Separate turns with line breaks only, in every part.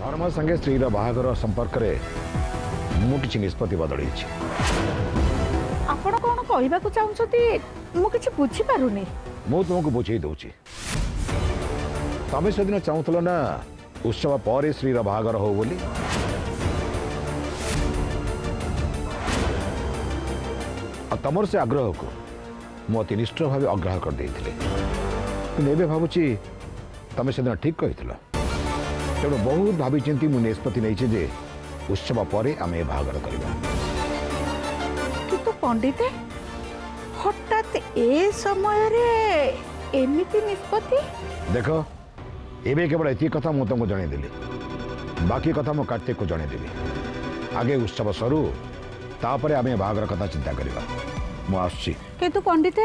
धर्म संगे स्त्री बाहागर संपर्क में मु किसी निष्पत्ति बदल
आपण कौन कहवाक चाहते मु किसी बुझी पारुनी।
मु तुमको बुझे दूची तमें से दिन चाहूल ना उत्सव पर स्त्री बाहागर हो बोली तमर से आग्रह को मु अति निष्ठ भाव अग्राह कर देते भावुची तमें से दिन ठीक कही तेणु बहुत भावी चिंती मु निष्पत्ति नहीं जे उत्सव पर आम बाहागर करवा।
किंतु पंडित हठात ए समय रे एमिति निष्पत्ति
देख एबे केवल एति कथा मु तुमको जनईदेली बाकी कथा मु कार्तिक को जनईदेवी आगे उत्सव सरू तापर आम बाहागर कथा चिंता करवा। मु आसुची
किंतु पंडित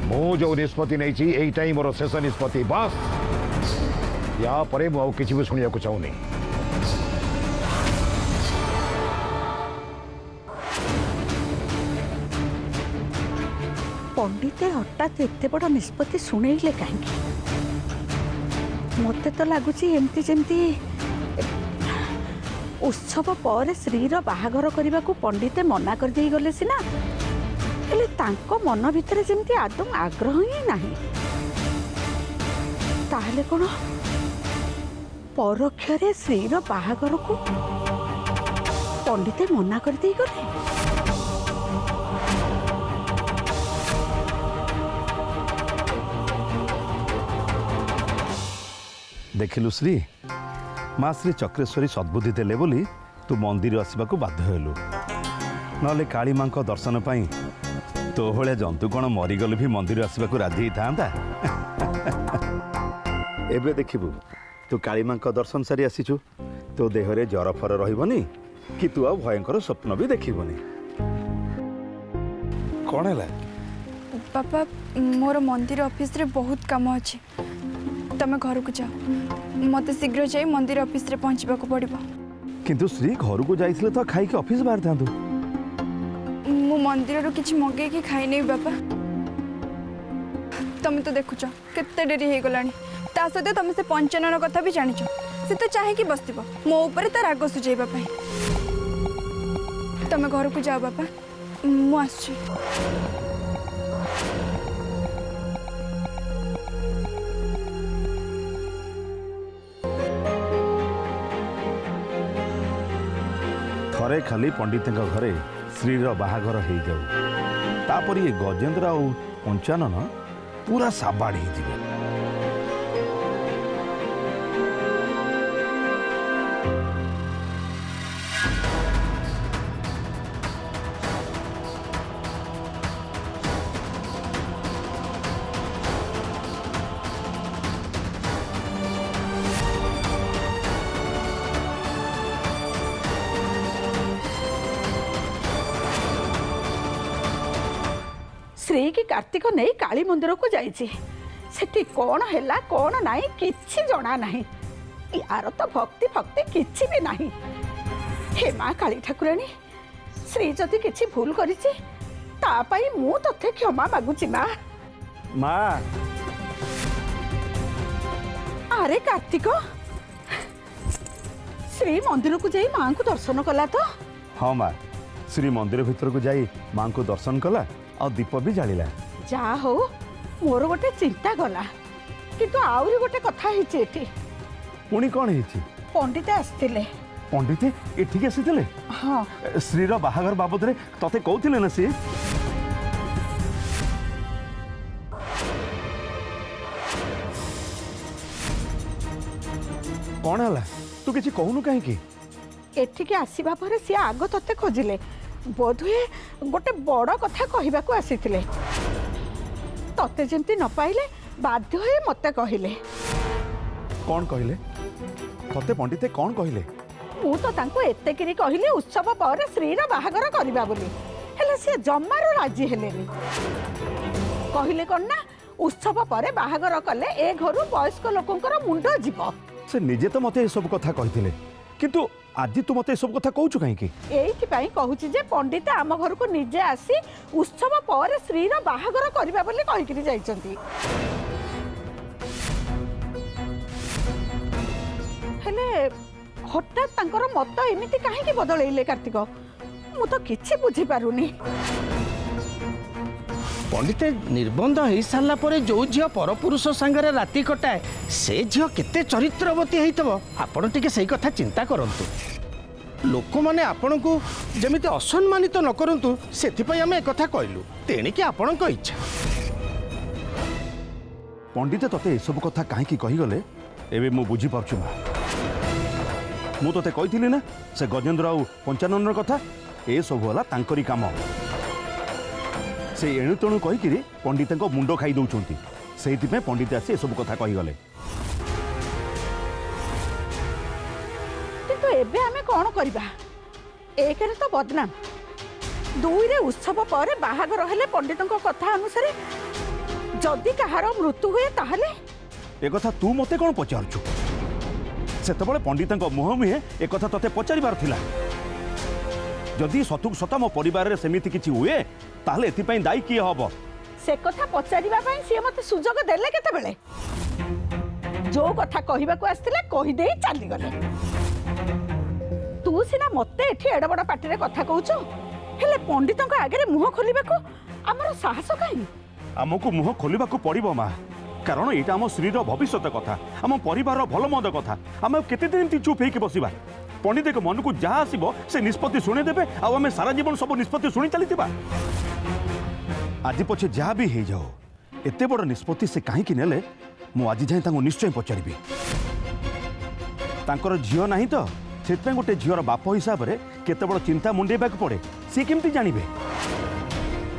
मु जो निष्पत्ति नहीं यहीटा ही मोर शेष निष्पत्ति बस या परे मु किसी भी शुणा चाहूनी।
पंडित हठात एत बड़ निष्पत्ति शुणेले कहीं मत तो लगुच एमती जमती उत्सव पर श्री बाहागर करने को पंडित मना कर दे गले सीना हेले तांको मन भितर जमती आदौ आग्रह ही नहीं ताहले कौन परोक्षरे श्री बाहागर को पंडित मना कर दे गले।
देखिलु श्री माँ श्री चक्रेश्वरी सद्बुद्धि देले बोली तू मंदिर आसवाक बाध्य हेलु नले काली माँ को दर्शन पाई तो भाया जंतु कौन मरीगले भी मंदिर आसवाक राजी था एबे देखिबु तू काली माँ को दर्शन सारी आसीचु तो देहरे जर फर रही कि तू आ भयंकर स्वप्न भी देखबनी कौन है
पापा मोर मंदिर ऑफिस रे बहुत काम अच्छे तमे घर को जाओ मत शीघ्र जाई मंदिर ऑफिस रे पहुंचबा को पड़िबो।
किंतु श्री घर को जाइथिले तो खाई के ऑफिस बाहर थांतु
मु मंदिर रो किछि मगे के खाई नै बापा तमे तो देखुछ केते डेरी हे गलानी ता सते तमे से पंचनन कथा भी जानिछ से तो चाहे कि बसतिबो मो ऊपर त राग सुझेबा पई तमे घर को जाओ बापा मु आछी।
थरे खाली पंडित घरे श्री बाहागर हो जाऊ तापर ये गजेंद्र आ पंचानन पूरा साबाड़ हो।
श्री की कार्तिक नहीं काली मंदिर को जाइए सेठी कौन है कौन नाई किछि जना नहीं यार तो भक्ति भक्ति किछि भी नहीं। हे माँ काली ठाकुराणी श्री जदि किछि भूल करिछि तापाई मु तथे क्षमा मागुछि माँ।
माँ
अरे कार्तिक श्री मंदिर को जाई माँ को दर्शन कला तो
हाँ माँ श्री मंदिर भीतर को जाई माँ को दर्शन कला और दीप भी जालिला
जा हो मोर गोटे चिंता गला किंतु आउरी गोटे कथा हिची एठी
पुणी कौन है
पंडित आस्तिले
पंडित एठिक आसीथिले
हाँ
श्री बाहागर बाबद रे तते कहथिले ना सी कौन है तू किसी कहूनु कहीं
एठिके आसीबा परे से आग तते खोजिले बोधुए गोटे बड़ कथा कहबाकू आसीथिले तते जेमती न पाइले बाध्य होई मते कहिले।
कौन कहले तते पंडित कौन कहले
मु तो तांको एते किरी कहिले उत्सव पर श्रीर बाहागर करबा बोली हेले से जम्मारो राजी हेलेनी कहिले कोन ना उत्सव पर बाहागर कले ए घरु वयस्क लोकंकर मुंड जीव
से निजे तो मते सब कथा कहथिले किंतु आज तू मत सब कथा कहूँ कहीं
एइथिपाई कहूची जे पंडित आम घर को निजे आसी उत्सव पर श्री रो बाहागर करबा बोली कहिकरी जाइचंती। हेले हठात तांकर मत एमिति काहे बदलैले कार्तिक मु तो किछि बुझी पारुनी।
पंडित निर्बंध हो सारा पर जो झी परपुरुष सांगरे राति कटाए से झी केते चरित्रवती होइतबो आपण टिके सही कथा चिंता करंतु। लोक माने आपण को जमिति असम्मानित न करंतु सेथिपई आमे एकथा कहलु तेणिकी आपणक इच्छा।
पंडित तते ए सब कथा काहे की कही गले एबे मु बुझी पाछु मा। मु तते कहिथिली ना से गजेंद्र आउ पंचानन कथा ए सब होला तांकरी काम। से एणु तेणु कहीकि पंडित मुंड खाई दौरान से पंडित आसी सब कथा कहीगले।
किंतु एबे हमें कौन करबा? एक रे तो बदनाम, दुई रे उत्सव पर बाहागर हेले पंडितों कथा अनुसार जदि कहार मृत्यु हुए ताहले
ए कथा तू मते कौन पचारछु? सेतबळे पंडित मुह मुहे ए कथा तते पचारिबार थिला। जदि सतुक सता मो परिवार रे सेमिति किछि हुए ताहले एथिपई दायी किए हबो?
से कथा पचारिबा पई से मते सुजोग देले केते बेले जो कथा कहिबा को आस्तिले कहि देई चाली गले। तू सिना मते एठी एड बड पाटी रे कथा कहूछु हेले पंडितों आगे मुह खोलिबा को हमर साहस काई?
आमको मुह खोलिबा को पड़िबो मा, कारण एटा आम श्रीर भविष्यत कथा, आम परिवार भल मंद कथा। आम केते दिन चुप हेकि बसिबा? पंडित के मन को जहाँ आसो से निष्पत्ति शुणी देवे आम सारा जीवन सब निष्पत्ति शुणी चली आज पछे जहाँ भी हो जाओ एते बड़ निष्पत्ति से कहीं नेले मु आज जाए निश्चय पचारि तांकर झील ना तो से गोटे झीर बाप हिसाब से केते बड़ चिंता मुंडेबा पड़े सी केमती जानवे।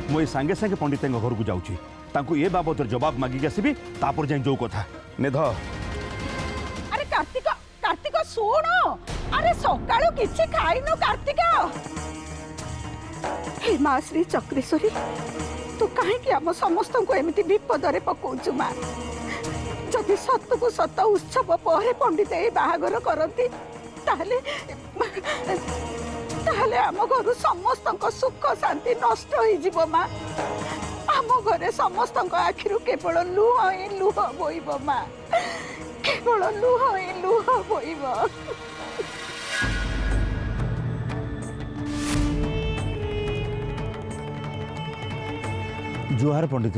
मु सांगे सांगे पंडित घर को जाऊँगी तांको ये बाबद जवाब मागिक आसबि तापर जाए जो कथा ने ध।
अरे कार्तिक कार्तिक सुन, अरे सकाळू किछि खाइनो कार्तिक। हे माँ श्री चक्रेश्वरी तू कहीं आम समस्त को एमती विपद रे पकाउछु माँ। जदि सत को सत उत्सव पर पंडित ए बाहागर करती ताहले ताहले आम घर समस्त सुख शांति नष्ट हो जीवो माँ। आम घरे समस्त आखिरु केवल लुह ही लुह बोइब माँ, केवल लुह ही लुह बोइब।
जुहार पंडित।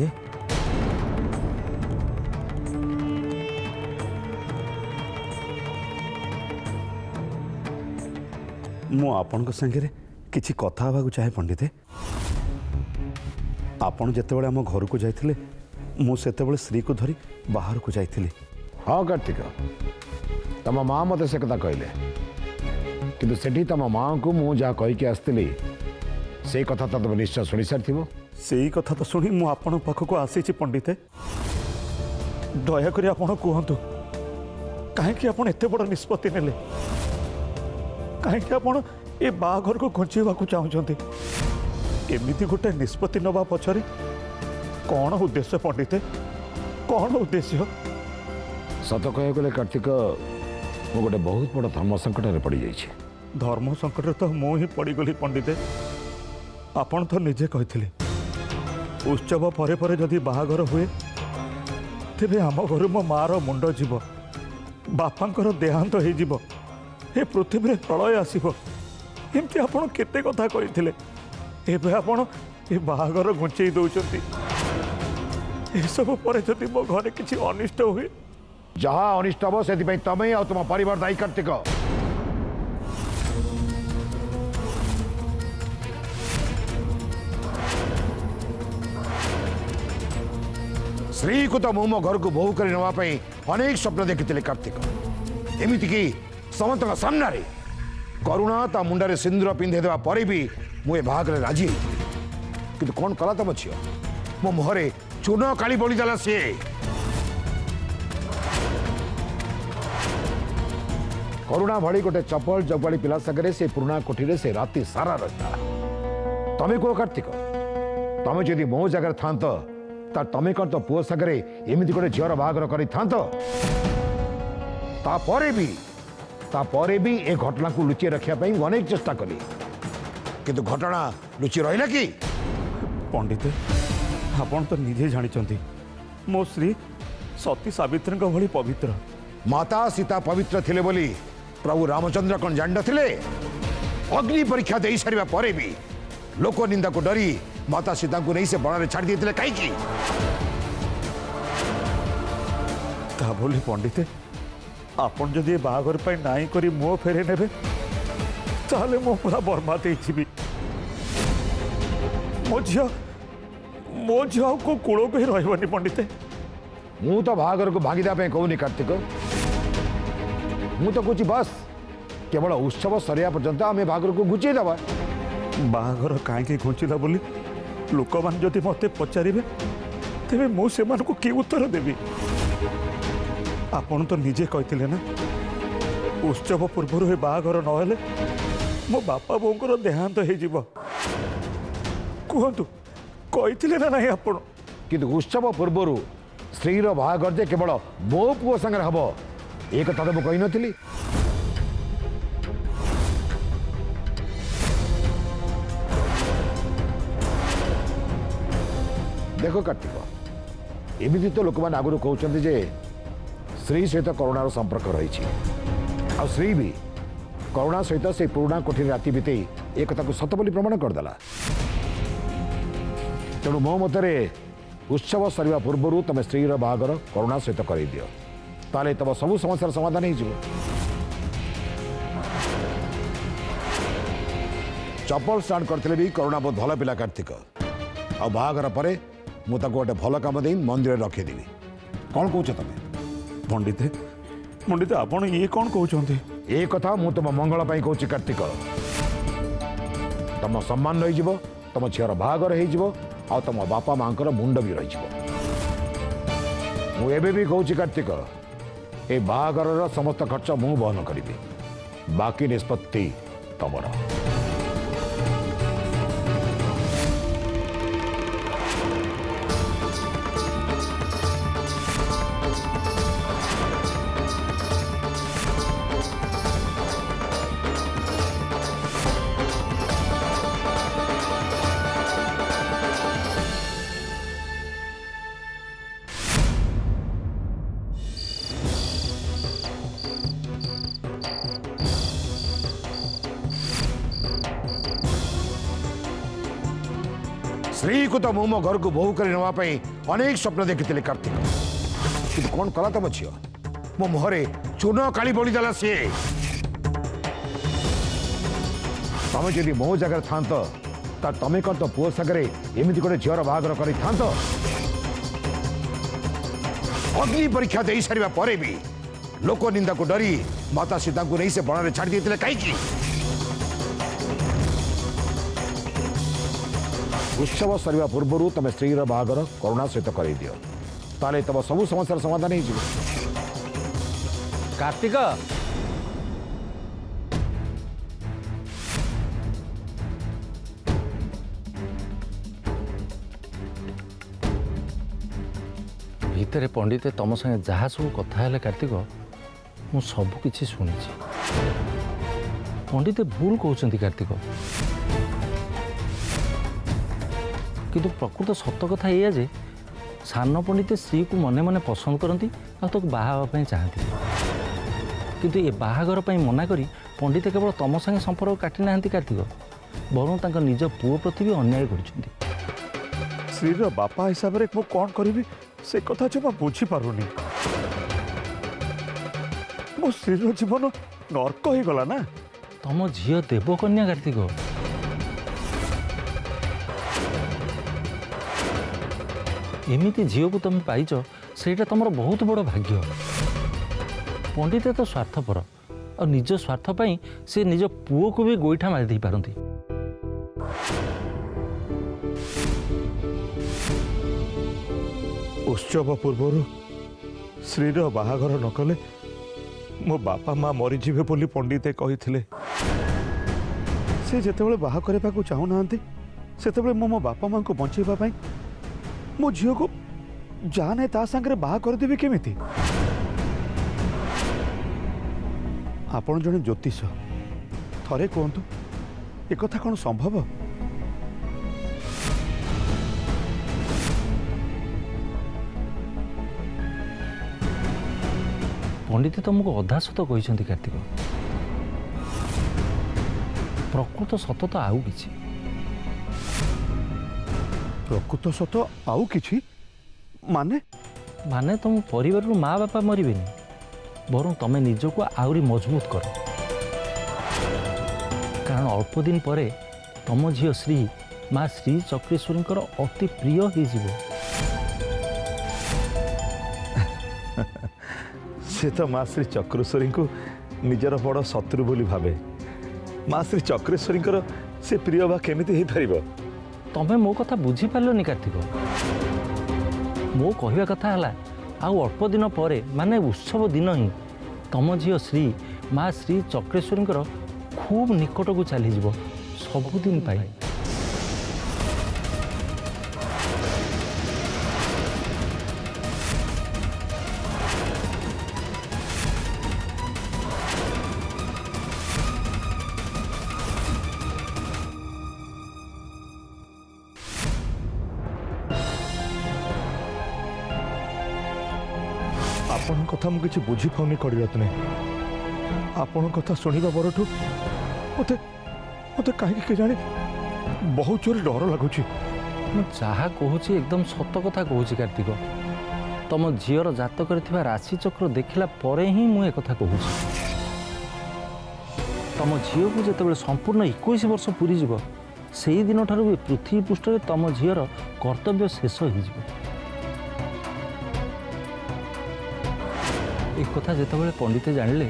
मु आपण संगे किछि कथा हवा चाहे पंडित। आपण जेतेबेले आम घर को जाइथिले मु सेतेबेले श्री को धरी बाहर को जाइथिले।
हाँ कार्तिक, तम माँ मत से कथा कहले किंतु सेठी तम माँ को मु जहाँ कहीकि आसती से कथा तो तुम निश्चय शुणी सारी।
सेई कथा तो शुणी मु आपण पाखक आसी पंडित। दयाकोरी आपण कहतु कहीं आपण एते बड़ निष्पत्ति नेले? कहीं आपण ए बाघर को घुंचेवा चाहते? एमती गोटे निष्पत्ति नवा पछरे कौन उद्देश्य पंडित, कौन उद्देश्य?
सत कह गले कार्तिक मु गोटे बहुत बड़ धर्म संकट में पड़ जाइए।
धर्म संकट तो मु ही पड़गली पंडित। आपण तो निजे कहते उत्सव परे परे जदि बाहागर हुए तेबे आम घर मो मार मुंड जीव, बापांकर देहांत हो जीव, ए पृथ्वी प्रलय आसीबो। एमती आपण केते कथा कहिथिले एबे आपण ए बाहागर घुंचेई दउचंती। ए सब परे जदि मो घरे किछि अनिष्ट हुए?
जहाँ अनिष्ट हम से तमें आ तुम परिवार दायी कार्तिक। श्री को तो मु मो घर को बोहू कर नापी अनेक स्वप्न देखी कार्तिक। एमती कि समस्त सामना रे करुणा ता मुंडे सिंदूर पिंधेदेवा पर भी मुझे बाहागर राजी कि कौन कला तुम झील मो मुहरे चून काली बोलीदेला सी। करुणा भली गोटे चपल जगवाड़ी पिला सागर से पुराणा कोठी से राति सारा रहा। तमें कह कार्तिक, तमें जदि मो जगह था तमें कौन तो पुओ सागर एमती गोटे झीर बाहागर कर भी तापर भी ए घटना को लुचि रखा अनेक चेष्टा कली किंतु घटना लुचि रहा कि
पंडित आपण तो निजे जानी मो श्री सती सावित्री भली पवित्र
माता सीता पवित्र थिले बोली प्रभु रामचंद्र कौन जान नथिले अग्नि परीक्षा दे सारिबा परे भी लोक निंदा को डरी माता सीता को नहीं से बण छाड़ दिए कहीं
ता बोली पंडित आपण जदि बाहागर पर नाई करी मुह फेरे नेबे ताले मो पूरा बर्बाद होइछि मो झिया को कूल को ही रहबनी पंडित
मु तो बाहागर को भागीदा पे कहूनी कार्तिक मु तो कुछ बस केवल उत्सव सरिया पर्यंत आम बाहागर को घुचे दबा
बाहागर कहीं घुंचला बोली लोक मान जदि मते पचारे तेरे मु से को कि उत्तर देवी आपण तो निजे कहते ना उत्सव पूर्व हे बाहागर नहेले मो बापा बोंकर देहांत हो कहतु कहते ना नहीं आपण
किंतु उत्सव पूर्व स्त्री बाहागर जे केवल मो पुओ संगे हम एक कथा तो कही नी देख कार्तिक एमती तो लोक मैंने आगुरी कहते जे श्री सहित करुणार संपर्क रही आ श्री भी करुणा सहित से पुराणा कोठी राति बीते एक कथा को सत बोली प्रमाण करदेला तेणु मो मतरे उत्सव सरिया पूर्व तुम स्त्री बाहागर करुणा सहित कर दियो ताले तब सब समस्यार समाधान हो चपल स्टार्ट करते भी करुणा बहुत भल पिला कार्तिक आ बाहागर पर मुझे गोटे भल कम दे मंदिर रखीदेवी कौन कौच तुम
पंडित पंडित आपण ये कौन कहते
ए कथा मु तुम मंगल कहूँ कार्तिक तुम सम्मान रही तुम झीर बाहागर हो तुम बापा माँ मुंड भी रही मुझे भी कहूँ कार्तिक ए बाहागर समस्त खर्च मु बहन करी बाकी निष्पत्ति तमर श्री को तो मो घर को बोहू कर नापी अनेक स्वप्न देखी कार्तिक कि कौन कला तुम झी मो मुहरे चून काली बोलीदेला सी तुम जदि मो जगह था तुम कौन तो पुओ सागर एमती गोटे झीर बाहागर कर अग्नि परीक्षा दे सारिबा परे भी लोक निंदा को डरी माता सीता को नहीं से बण छाड़ दिए कहीं उत्सव सरिया पूर्व तुम स्त्री बाहागर करुणा सहित कर दियो ताले तब सब समस्यार समाधान हो
कार्तिक भितर पंडित तुम संगे जहाँ सब कथा है कार्तिक मु सब किछि शुणी पंडित भूल कहते कार्तिक किंतु प्रकृत सत कथा या जे सान पंडित स्त्री को मने मने पसंद करती बाहा चाहती किंतु ये बाहागर मना करी पंडित केवल तुम संगे संपर्क काटी ना कार्तिक बरं तांका निज पुओ प्रति भी अन्याय कर
श्री बापा हिसाब से मु कौन करी से कथा जमा बुझी पारुनी मो श्री जीवन नर्क हो गला ना
तुम झील देवकन्या कार्तिक एमती झील को तुम पाइच से तुम बहुत बड़ भाग्य पंडित तो स्वार्थपर और निज स्वार्थपाई से निज पुओ को भी गोईठा मारी पारती
उत्सव पूर्व श्री बाहागर न कले मो बापा माँ मरीजी बोली पंडित कही से जिते बाहा करने को चाहूना से मो बापा माँ को बचेवाई मो झील को जाने ता सांगे बाहा करदेवी केमिति ଆପଣ ଜଣେ ଜ୍ୟୋତିଷ, ଥରେ କୁହନ୍ତୁ ଏକଥା କ'ଣ ସମ୍ଭବ?
ପଣ୍ଡିତ ତମକୁ ଅଧା ସତ କହିଛନ୍ତି କାର୍ତ୍ତିକ। ପ୍ରକୃତ ସତ ତ ଆଉ କିଛି।
ପ୍ରକୃତ ସତ ଆଉ କିଛି? ମାନେ?
ମାନେ ତମ ପରିବାରରୁ ମା ବାପା ମରିବେନି, ବରଂ ତମେ ନିଜକୁ ଆହୁରି ମଜବୁତ କର। କାରଣ ଅଳ୍ପ ଦିନ ପରେ ତମ ଝିଅ ଶ୍ରୀ ମା ଶ୍ରୀ ଚକ୍ରେଶ୍ୱରୀଙ୍କର ଅତି ପ୍ରିୟ ହେଇଯିବ।
ସେ ତ ମା ଶ୍ରୀ ଚକ୍ରେଶ୍ୱରୀଙ୍କୁ ନିଜର ବଡ଼ ଶତ୍ରୁ ବୋଲି ଭାବେ। ମା ଶ୍ରୀ ଚକ୍ରେଶ୍ୱରୀଙ୍କର ସେ ପ୍ରିୟ ବା କେମିତି ହେଇପାରିବ?
ତମେ ମୋ କଥା ବୁଝିପାରିଲନି କାର୍ତ୍ତିକ। ମୋ କହିବା କଥା ହେଲା, ଆଉ ଅଳ୍ପ ଦିନ ପରେ ମାନେ ଉତ୍ସବ ଦିନ ହିଁ ତମ ଝିଅ ଶ୍ରୀ ମା ଶ୍ରୀ ଚକ୍ରେଶ୍ୱରୀଙ୍କର ଖୁବ୍ ନିକଟକୁ ଚାଲିଯିବ, ସବୁଦିନ ପାଇଁ।
ଆପଣଙ୍କ କଥା ମୁଁ କିଛି ବୁଝିପାରୁନି କଡ଼ିରତ୍ନେ। ଆପଣଙ୍କ କଥା ଶୁଣିବା ପରଠୁ ମୋତେ ମୋତେ କାହିଁକି କେଜାଣି ବହୁତ ଜୋରେ ଡର ଲାଗୁଛି।
ମୁଁ ଯାହା କହୁଛି ଏକଦମ ସତ କଥା କହୁଛି କାର୍ତ୍ତିକ। ତମ ଝିଅର ଜାତକରେ ଥିବା ରାଶିଚକ୍ର ଦେଖିଲା ପରେ ହିଁ ମୁଁ ଏକଥା କହୁଛି। ତମ ଝିଅକୁ ଯେତେବେଳେ ସମ୍ପୂର୍ଣ୍ଣ 21 ବର୍ଷ ପୁରିଯିବ, ସେଇ ଦିନଠାରୁ ବି ପୃଥିବୀ ପୃଷ୍ଠରେ ତମ ଝିଅର କର୍ତ୍ତବ୍ୟ ଶେଷ ହେଇଯିବ। ଏ କଥା ଯେତେବେଳେ ପଣ୍ଡିତ ଜାଣିଲେ,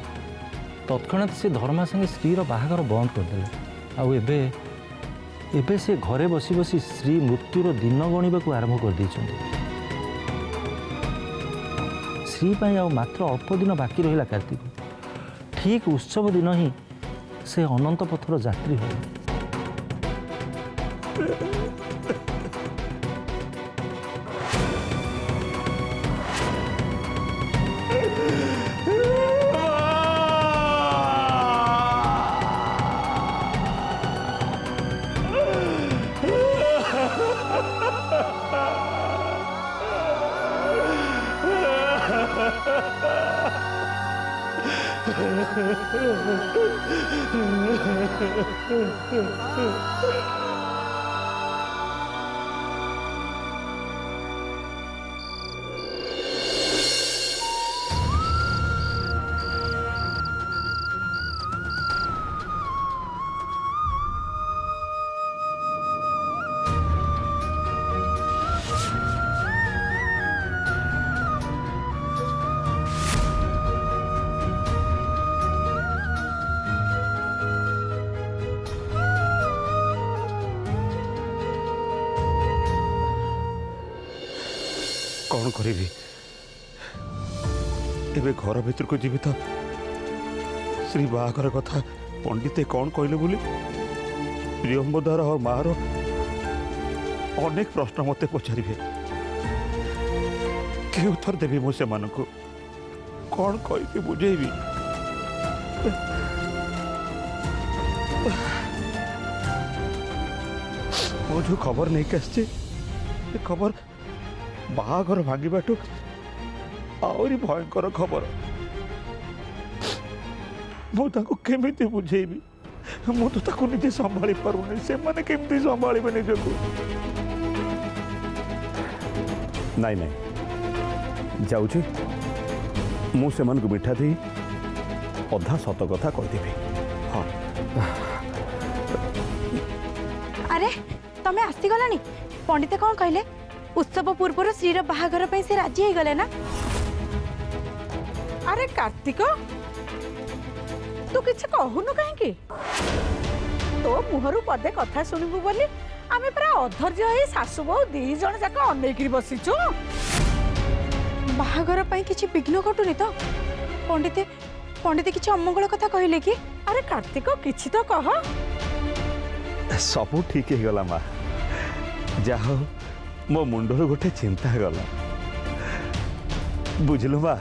ତତ୍କ୍ଷଣାତ୍ ସେ ଧର୍ମା ସାଙ୍ଗେ ସ୍ତ୍ରୀର ବାହାଘର ବନ୍ଦ କରିଦେଲେ। ଆଉ ଏବେ ସେ ଘରେ ବସି ବସି ସ୍ତ୍ରୀ ମୃତ୍ୟୁର ଦିନ ଗଣିବାକୁ ଆରମ୍ଭ କରିଦେଇଛନ୍ତି। ସ୍ତ୍ରୀ ପାଇଁ ଆଉ ମାତ୍ର ଅଳ୍ପ ଦିନ ବାକି ରହିଲା କାର୍ତ୍ତିକ। ଠିକ୍ ଉତ୍ସବ ଦିନ ହିଁ ସେ ଅନନ୍ତ ପଥର ଯାତ୍ରୀ ହେବ।
କ'ଣ କରିବି? ଏବେ ଘର ଭିତରକୁ ଯିବି ତ ଶ୍ରୀ ବାହାଘର କଥା ପଣ୍ଡିତେ କ'ଣ କହିଲେ ବୋଲି ପ୍ରିୟମ୍ବଦାର ଆଉ ମାଆର ଅନେକ ପ୍ରଶ୍ନ ମୋତେ ପଚାରିବେ। କି ଉତ୍ତର ଦେବି ମୁଁ ସେମାନଙ୍କୁ? କ'ଣ କହିକି ବୁଝେଇବି? ମୁଁ ଯେଉଁ ଖବର ନେଇକି ଆସିଛି, ଏ ଖବର ବାହାଘର ଭାଙ୍ଗିବାଠୁ ଆହୁରି ଭୟଙ୍କର ଖବର। ମୁଁ ତାଙ୍କୁ କେମିତି ବୁଝେଇବି? ମୁଁ ତ ତାକୁ ନିଜେ ସମ୍ଭାଳି ପାରୁନି, ସେମାନେ କେମିତି ସମ୍ଭାଳିବେ ନିଜକୁ? ନାଇଁ ନାଇଁ, ଯାଉଛି ମୁଁ ସେମାନଙ୍କୁ ମିଠା ଦେଇ ଅଧା ସତ କଥା କହିଦେବି। ହଁ।
আরে তুমি আসিগলানি? পণ্ডিতে কোন কহিলে উৎসব পূর্বর শ্রীর বাহাঘর পাই সে রাজি হয়ে গলে না?
আরে কার্তিক, তু কিছু কহুনু কাহিঁকি? তো মুহরু পদে কথা শুনিবু বলি আমি পুরা অধৈর্য হয়ে শাশু বউ ଦି ଜଣ যাক অনেকরি বসিছু।
বাহাঘর পাই কিছু বিঘ্ন ঘটুনি তো? পণ্ডিতে পণ্ডিতে কিছু অমঙ্গল কথা কহিলে কি?
আরে কার্তিক কিছু তো কহ।
ସବୁ ଠିକ୍ ହେଇଗଲା ମା। ଯାହା ହଉ ମୋ ମୁଣ୍ଡରୁ ଗୋଟେ ଚିନ୍ତା ଗଲା। ବୁଝିଲୁ ମା,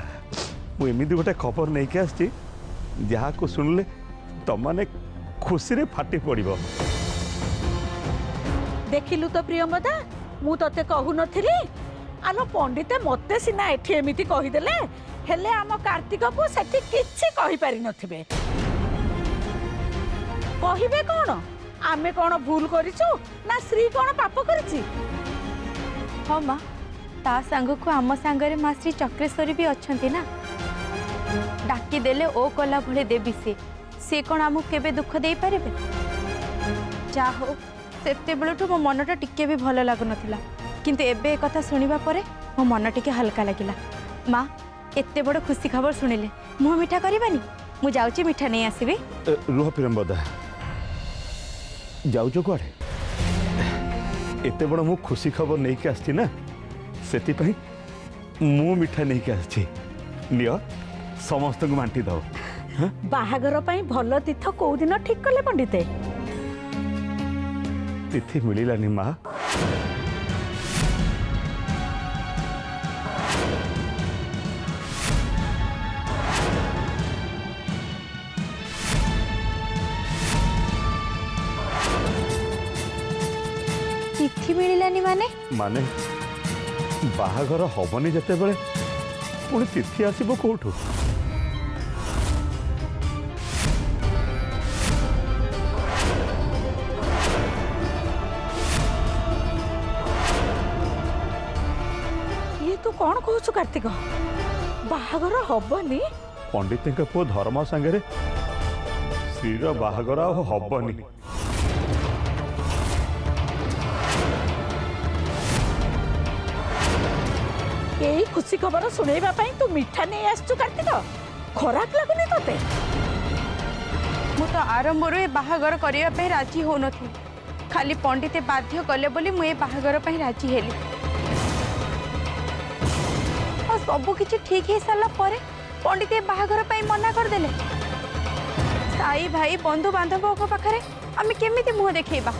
ମୁଁ ଏମିତି ଗୋଟେ ଖବର ନେଇକି ଆସିଛି ଯାହାକୁ ଶୁଣିଲେ ତମାନେ ଖୁସିରେ ଫାଟି ପଡ଼ିବ।
ଦେଖିଲୁ ତ ପ୍ରିୟମ୍ବଦା, ମୁଁ ତତେ କହୁନଥିଲି? ଆଲୋ ପଣ୍ଡିତେ ମତେ ସିନା ଏଠି ଏମିତି କହିଦେଲେ, ହେଲେ ଆମ କାର୍ତ୍ତିକକୁ ସେଠି କିଛି କହିପାରିନଥିବେ। କହିବେ କଣ? ଆମେ କଣ ଭୁଲ କରିଛୁ ନା ଶ୍ରୀ କଣ ପାପ କରିଛି?
ହଁ ମା, ତା ସାଙ୍ଗକୁ ଆମ ସାଙ୍ଗରେ ମା ଶ୍ରୀ ଚକ୍ରେଶ୍ୱରୀ ବି ଅଛନ୍ତି ନା। ଡାକିଦେଲେ ଓ କଲା ଭଳି ଦେବି ସେ କଣ ଆମକୁ କେବେ ଦୁଃଖ ଦେଇପାରିବେ? ଯାହା ହଉ ସେତେବେଳଠୁ ମୋ ମନଟା ଟିକେ ବି ଭଲ ଲାଗୁନଥିଲା, କିନ୍ତୁ ଏବେ ଏ କଥା ଶୁଣିବା ପରେ ମୋ ମନ ଟିକେ ହାଲକା ଲାଗିଲା। ମା, ଏତେ ବଡ଼ ଖୁସି ଖବର ଶୁଣିଲେ ମୁହଁ ମିଠା କରିବାନି? ମୁଁ ଯାଉଛି ମିଠା ନେଇ ଆସିବି।
ରୁହ ପ୍ରିୟମ୍ବଦା, ଯାଉଛ କୁଆଡ଼େ? ଏତେ ବଡ଼ ମୁଁ ଖୁସି ଖବର ନେଇକି ଆସିଛି ନା, ସେଥିପାଇଁ ମୁଁ ମିଠା ନେଇକି ଆସିଛି। ନିଅ, ସମସ୍ତଙ୍କୁ ବାଣ୍ଟି ଦବ।
ବାହାଘର ପାଇଁ ଭଲ ତୀର୍ଥ କୋଉ ଦିନ ଠିକ କଲେ ପଣ୍ଡିତେ?
ତିଥି ମିଳିଲାନି ମା।
ତିଥି ମିଳିଲାନି ମାନେ?
ମାନେ ବାହାଘର ହବନି ଯେତେବେଳେ ପୁଣି ତିଥି ଆସିବ କୋଉଠୁ?
ଇଏ ତୁ କଣ କହୁଛୁ କାର୍ତ୍ତିକ? ବାହାଘର ହବନି?
ପଣ୍ଡିତଙ୍କ ପୁଅ ଧର୍ମ ସାଙ୍ଗରେ ଶ୍ରୀର ବାହାଘର ଆଉ ହବନି।
ଏଇ ଖୁସି ଖବର ଶୁଣେଇବା ପାଇଁ ତୁ ମିଠା ନେଇ ଆସିଛୁ କାର୍ତ୍ତିକ? ଖରାପ ଲାଗୁନି ତତେ?
ମୁଁ ତ ଆରମ୍ଭରୁ ଏ ବାହାଘର କରିବା ପାଇଁ ରାଜି ହଉନଥିଲି, ଖାଲି ପଣ୍ଡିତେ ବାଧ୍ୟ କଲେ ବୋଲି ମୁଁ ଏ ବାହାଘର ପାଇଁ ରାଜି ହେଲି। ଆଉ ସବୁ କିଛି ଠିକ ହେଇ ସାରିଲା ପରେ ପଣ୍ଡିତ ଏ ବାହାଘର ପାଇଁ ମନା କରିଦେଲେ। ସାଇ ଭାଇ ବନ୍ଧୁ ବାନ୍ଧବଙ୍କ ପାଖରେ ଆମେ କେମିତି ମୁହଁ ଦେଖେଇବା?